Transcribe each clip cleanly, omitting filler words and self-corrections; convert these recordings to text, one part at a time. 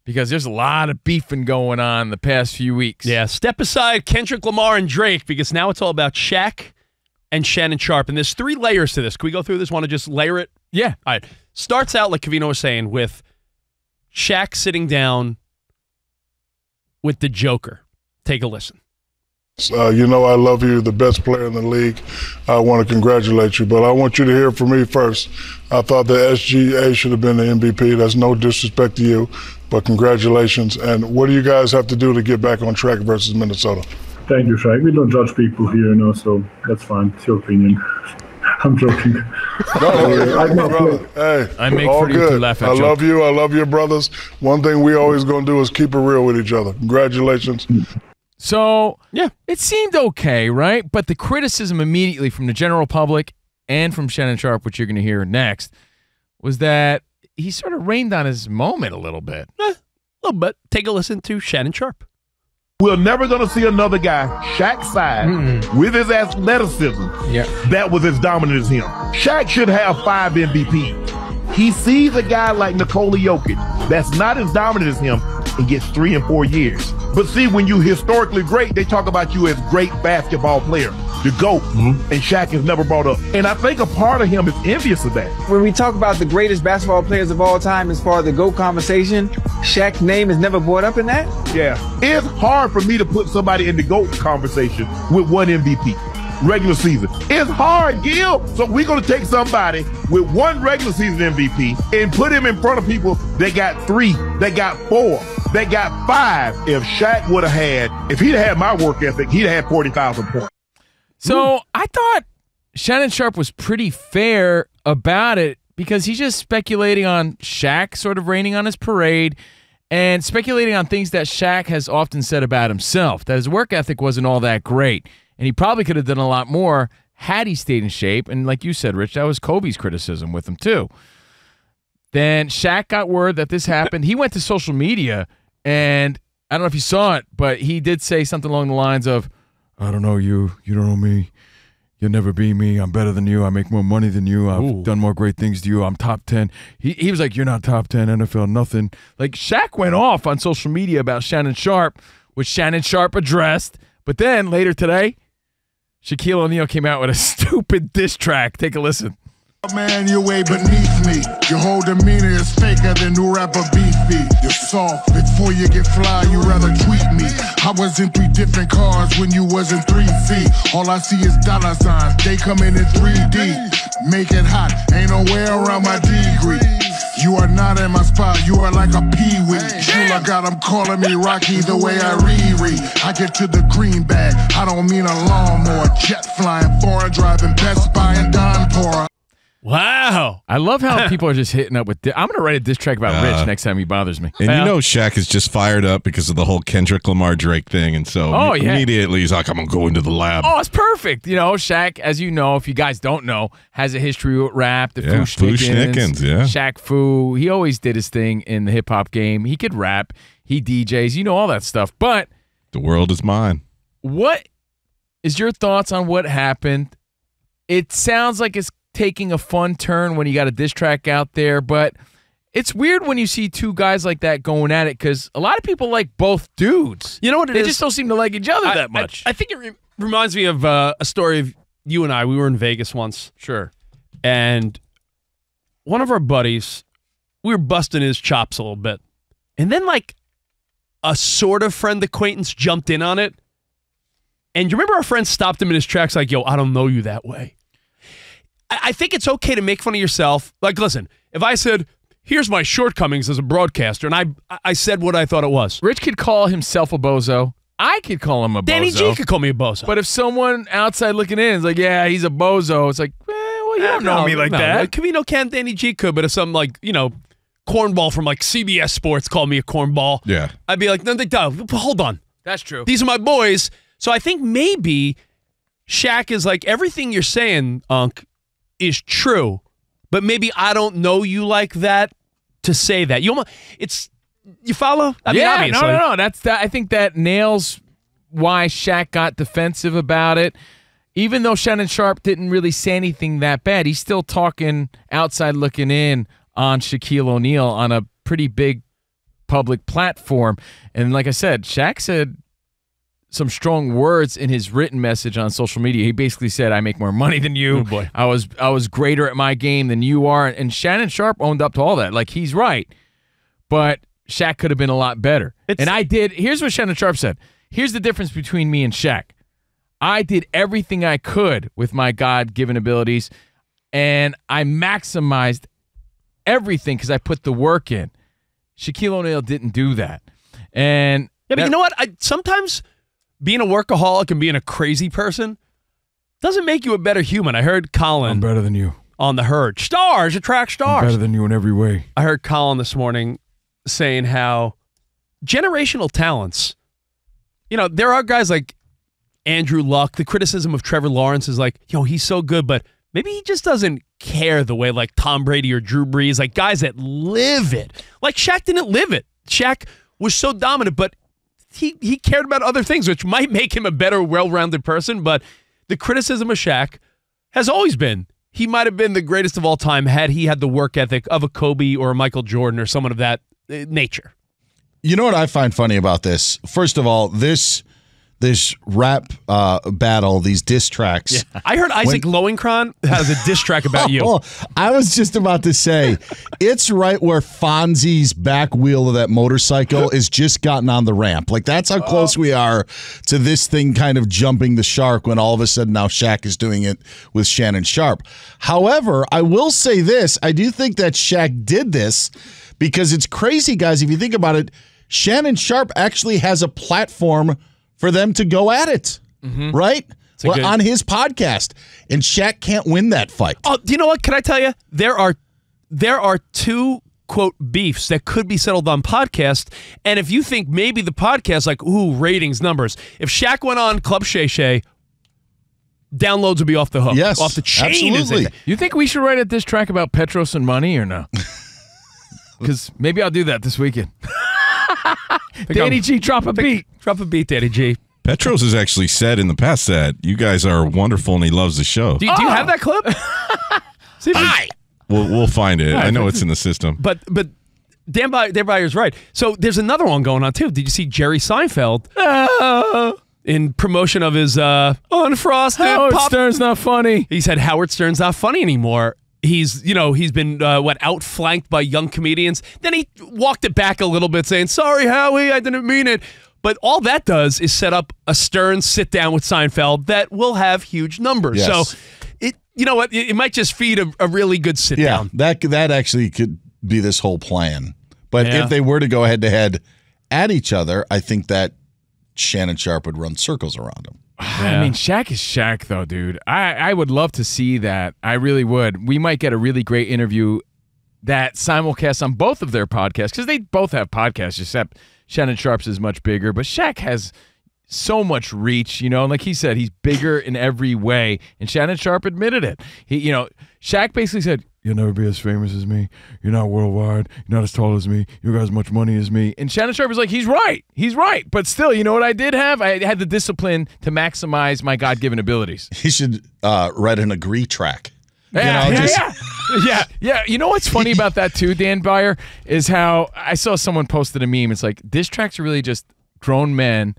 because there's a lot of beefing going on the past few weeks. Yeah, step aside Kendrick Lamar and Drake, because now it's all about Shaq and Shannon Sharpe. And there's 3 layers to this. Can we go through this? Want to just layer it? Yeah. All right. Starts out, like COVINO was saying, with Shaq sitting down with the Joker. Take a listen. You know I love you, the best player in the league. I want to congratulate you, but I want you to hear from me first. I thought the SGA should have been the MVP. That's no disrespect to you, but congratulations. And what do you guys have to do to get back on track versus Minnesota? Thank you, Shaq. We don't judge people here, so that's fine. It's your opinion. I'm joking. Brother. Hey, I make all for you good. to laugh at I joke. love you. I love your brothers. One thing we always going to do is keep it real with each other. Congratulations. So, yeah, it seemed okay, right? But the criticism immediately from the general public and from Shannon Sharpe, which you're going to hear next, was that he sort of rained on his moment a little bit. A little bit. Take a listen to Shannon Sharpe. We're never going to see another guy Shaq's size with his athleticism that was as dominant as him. Shaq should have 5 MVPs. He sees a guy like Nikola Jokic that's not as dominant as him and gets 3 and 4 years. But see, when you historically great, they talk about you as great basketball player, the GOAT, and Shaq is never brought up. And I think a part of him is envious of that. When we talk about the greatest basketball players of all time as far as the GOAT conversation, Shaq's name is never brought up in that? Yeah. It's hard for me to put somebody in the GOAT conversation with 1 MVP. Regular season. It's hard, Gil. So we're going to take somebody with 1 regular season MVP and put him in front of people that got 3, that got 4, that got 5. If Shaq would have had, if he'd had my work ethic, he'd have had 40,000 points. So I thought Shannon Sharpe was pretty fair about it because he's just speculating on Shaq sort of raining on his parade and speculating on things that Shaq has often said about himself, that his work ethic wasn't all that great. And he probably could have done a lot more had he stayed in shape. And like you said, Rich, that was Kobe's criticism with him too. Then Shaq got word that this happened. He went to social media, and I don't know if you saw it, but he did say something along the lines of, I don't know you. You don't know me. You'll never be me. I'm better than you. I make more money than you. I've done more great things to you. I'm top 10. He was like, you're not top 10, NFL, nothing. Like, Shaq went off on social media about Shannon Sharpe, which Shannon Sharpe addressed. But then later today, Shaquille O'Neal came out with a stupid diss track. Take a listen. Man, you're way beneath me. Your whole demeanor is faker than new rapper beefy. You're soft. Before you get fly, you rather tweet me. I was in 3 different cars when you was in 3 feet. All I see is dollar signs. They come in 3D. Make it hot. Ain't no way around my degree. You are not in my spot. You are like a peewee. Shula got them calling me Rocky the way I reread. I get to the green bag. I don't mean a lawnmower. Jet flying, foreign driving, Best Buy and Donpora. Wow. I love how people are just hitting up with I'm going to write a diss track about Rich next time he bothers me. And you know Shaq is just fired up because of the whole Kendrick Lamar Drake thing. And so immediately he's like, I'm going to go into the lab. Oh, it's perfect. You know, Shaq, as you know, if you guys don't know, has a history with rap. The Foo-Schnickens, Shaq Fu. He always did his thing in the hip-hop game. He could rap. He DJs. You know all that stuff. But the world is mine. What is your thoughts on what happened? It sounds like it's taking a fun turn when you got a diss track out there, but it's weird when you see 2 guys like that going at it because a lot of people like both dudes. You know what it is? They just don't seem to like each other that much. I think it reminds me of a story of you and I. We were in Vegas once. Sure. And one of our buddies, we were busting his chops a little bit. And then like a sort of friend acquaintance jumped in on it. And you remember our friend stopped him in his tracks like, yo, I don't know you that way. I think it's okay to make fun of yourself. Like, listen, if I said, here's my shortcomings as a broadcaster, and I said what I thought it was. Rich could call himself a bozo. I could call him a bozo. Danny G could call me a bozo. But if someone outside looking in is like, yeah, he's a bozo, it's like, well, you don't know me like that. COVINO can, Danny G could, but if some, like, you know, cornball from, like, CBS Sports called me a cornball, I'd be like, no, hold on. That's true. These are my boys. So I think maybe Shaq is like, everything you're saying, Unc, is true, but maybe I don't know you like that to say that. You follow? I mean, obviously. No. I think that nails why Shaq got defensive about it. Even though Shannon Sharpe didn't really say anything that bad, he's still talking outside looking in on Shaquille O'Neal on a pretty big public platform. And like I said, Shaq said some strong words in his written message on social media. He basically said, I make more money than you. Oh boy. I was greater at my game than you are. And Shannon Sharpe owned up to all that. Like, he's right. But Shaq could have been a lot better. Here's what Shannon Sharpe said. Here's the difference between me and Shaq. I did everything I could with my God-given abilities, and I maximized everything because I put the work in. Shaquille O'Neal didn't do that. And yeah, but you know what? Sometimes being a workaholic and being a crazy person doesn't make you a better human. I heard Colin. I'm better than you. On The Herd. Stars attract stars. I'm better than you in every way. I heard Colin this morning saying how generational talents, there are guys like Andrew Luck. The criticism of Trevor Lawrence is like, he's so good, but maybe he just doesn't care the way like Tom Brady or Drew Brees, like guys that live it. Like Shaq didn't live it. Shaq was so dominant, but he cared about other things, which might make him a better, well-rounded person. But the criticism of Shaq has always been, he might have been the greatest of all time had he had the work ethic of a Kobe or a Michael Jordan or someone of that nature. You know what I find funny about this? First of all, this rap battle, these diss tracks. Yeah. I heard Isaac Lowenkron has a diss track about you. I was just about to say, it's right where Fonzie's back wheel of that motorcycle is just gotten on the ramp. Like, that's how close we are to this thing kind of jumping the shark when all of a sudden now Shaq is doing it with Shannon Sharpe. However, I will say this. I do think that Shaq did this because it's crazy, guys. If you think about it, Shannon Sharpe actually has a platform for them to go at it, right? On his podcast, and Shaq can't win that fight. Oh, do you know what? Can I tell you? There are two, quote, beefs that could be settled on podcast, and if you think maybe the podcast, like, ratings, numbers, if Shaq went on Club Shay Shay, downloads would be off the hook. Yes, off the chain. absolutely. You think we should write a diss track about Petros and money or no? Because maybe I'll do that this weekend. Danny G, drop a beat. Drop a beat, Danny G. Petros has actually said in the past that you guys are wonderful and he loves the show. Do you have that clip? We'll find it. I know it's in the system. But Dan Byer's right. So there's another one going on, too. Did you see Jerry Seinfeld in promotion of his unfrosted Howard Stern's not funny. He said Howard Stern's not funny anymore. He's been outflanked by young comedians. Then he walked it back a little bit, saying, "Sorry, Howie, I didn't mean it." But all that does is set up a Stern sit down with Seinfeld that will have huge numbers. Yes. So it might just feed a really good sit down. That actually could be this whole plan. But if they were to go head to head at each other, I think that Shannon Sharpe would run circles around him. I mean, Shaq is Shaq, though, dude. I would love to see that. I really would. We might get a really great interview that simulcasts on both of their podcasts, because they both have podcasts, except Shannon Sharpe's is much bigger. But Shaq has so much reach, and like he said, he's bigger in every way. And Shannon Sharpe admitted it. Shaq basically said, "You'll never be as famous as me. You're not worldwide. You're not as tall as me. You got as much money as me." And Shannon Sharpe was like, he's right. He's right. But still, you know what I did have? I had the discipline to maximize my God-given abilities. He should write an agree track. Yeah. You know what's funny about that too, Dan Byer, is how I saw someone posted a meme. It's like, diss tracks are really just grown men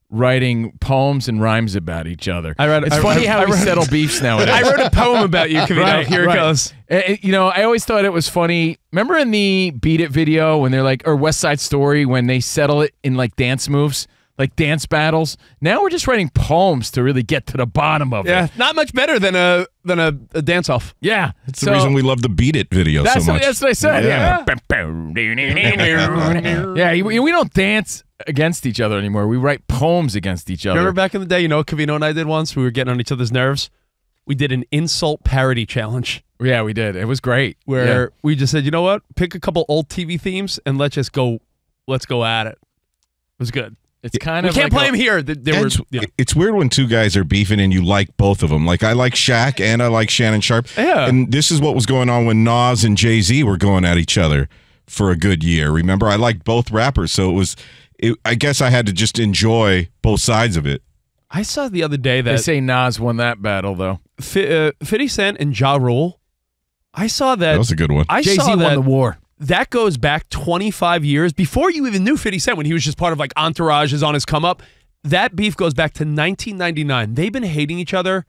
writing poems and rhymes about each other. It's funny how we settle beefs nowadays. I wrote a poem about you, Covino. Here it goes. I always thought it was funny. Remember in the Beat It video when they're like, or West Side Story, when they settle it in like dance moves, like dance battles? Now we're just writing poems to really get to the bottom of it. Yeah, not much better than a dance off. Yeah, that's the reason we love the Beat It video so much. That's what I said. Yeah, we don't dance against each other anymore. We write poems against each other. Remember back in the day, Covino and I did once? We were getting on each other's nerves. We did an insult parody challenge. Yeah, we did. It was great. Where we just said, you know what? Pick a couple old TV themes and let's go at it. It was good. It's kind of we can't play them here. It's weird when two guys are beefing and you like both of them. Like, I like Shaq and I like Shannon Sharpe. Yeah. And this is what was going on when Nas and Jay-Z were going at each other for a good year. Remember, I liked both rappers, so I guess I had to just enjoy both sides of it. I saw the other day that they say Nas won that battle, though. 50 Cent and Ja Rule. I saw that. That was a good one. Jay-Z won the war. that goes back 25 years before you even knew 50 Cent when he was just part of like Entourage's on his come up. That beef goes back to 1999. They've been hating each other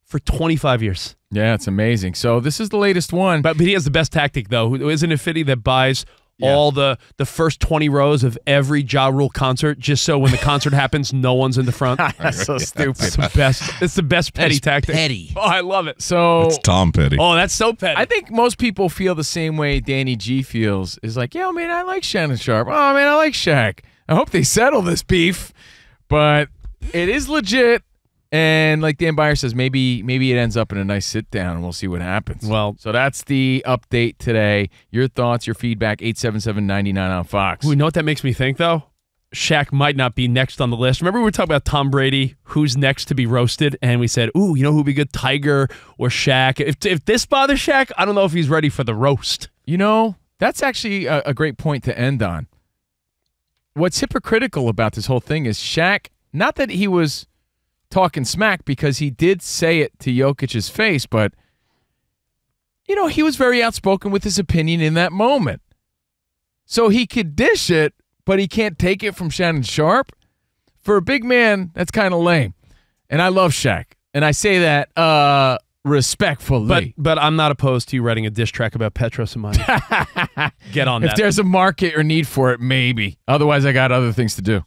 for 25 years. Yeah, it's amazing. So this is the latest one. But he has the best tactic, though. Isn't it 50 that buys all the first 20 rows of every Ja Rule concert just so when the concert happens, no one's in the front? That's so stupid. It's the best petty tactic. Petty. Oh, I love it. So It's Tom Petty. Oh, that's so petty. I think most people feel the same way Danny G feels. Is like, yeah, man, I like Shannon Sharpe. Oh, man, I like Shaq. I hope they settle this beef. But it is legit. And like Dan Byer says, maybe it ends up in a nice sit down and we'll see what happens. Well, so that's the update today. Your thoughts, your feedback, 877-99 on Fox. You know what that makes me think, though? Shaq might not be next on the list. Remember we were talking about Tom Brady, who's next to be roasted? And we said, ooh, you know who would be good? Tiger or Shaq. If this bothers Shaq, I don't know if he's ready for the roast. You know, that's actually a great point to end on. What's hypocritical about this whole thing is Shaq, not that he was talking smack because he did say it to Jokic's face, but, you know, he was very outspoken with his opinion in that moment. So he could dish it, but he can't take it from Shannon Sharpe. For a big man, that's kind of lame. And I love Shaq. And I say that respectfully. But I'm not opposed to you writing a diss track about Petros and money. Get on that. If there's a market or need for it, maybe. Otherwise, I got other things to do.